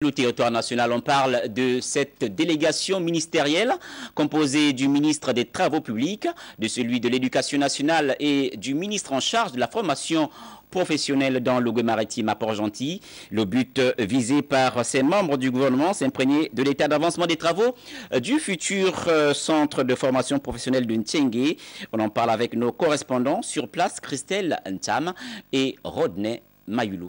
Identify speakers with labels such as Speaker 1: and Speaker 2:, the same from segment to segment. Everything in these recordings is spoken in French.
Speaker 1: Le territoire national, on parle de cette délégation ministérielle composée du ministre des Travaux publics, de celui de l'Éducation nationale et du ministre en charge de la formation professionnelle dans le maritime à Port-Gentil. Le but visé par ces membres du gouvernement, s'imprégner de l'état d'avancement des travaux du futur centre de formation professionnelle de Ntchengue. On en parle avec nos correspondants sur place, Christelle Ntam et Rodney Mayulu.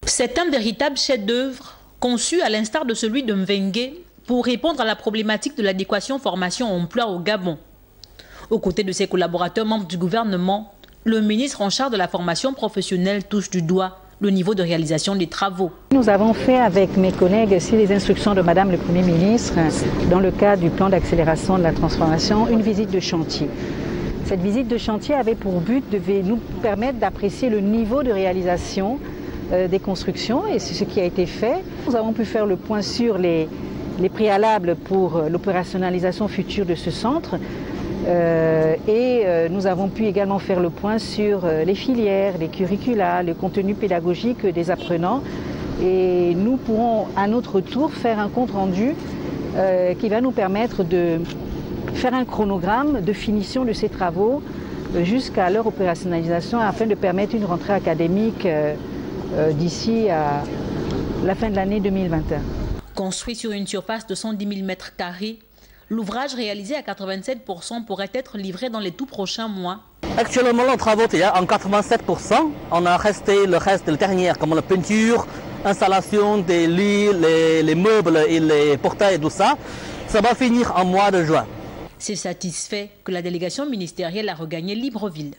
Speaker 2: C'est un véritable chef-d'œuvre conçu à l'instar de celui de Mvengue pour répondre à la problématique de l'adéquation formation-emploi au Gabon. Aux côtés de ses collaborateurs membres du gouvernement, le ministre en charge de la formation professionnelle touche du doigt le niveau de réalisation des travaux.
Speaker 3: Nous avons fait avec mes collègues, sur les instructions de Madame le Premier ministre, dans le cadre du plan d'accélération de la transformation, une visite de chantier. Cette visite de chantier avait pour but de nous permettre d'apprécier le niveau de réalisation des constructions, et c'est ce qui a été fait. Nous avons pu faire le point sur les préalables pour l'opérationnalisation future de ce centre nous avons pu également faire le point sur les filières, les curricula, le contenu pédagogique des apprenants, et nous pourrons à notre tour faire un compte-rendu qui va nous permettre de faire un chronogramme de finition de ces travaux jusqu'à leur opérationnalisation afin de permettre une rentrée académique d'ici à la fin de l'année 2021.
Speaker 2: Construit sur une surface de 110 000 m², l'ouvrage réalisé à 87% pourrait être livré dans les tout prochains mois.
Speaker 4: Actuellement, les travaux sont en 87%. On a resté le reste de la dernière, comme la peinture, installation des lits, les meubles et les portails et tout ça. Ça va finir en mois de juin.
Speaker 2: C'est satisfait que la délégation ministérielle a regagné Libreville.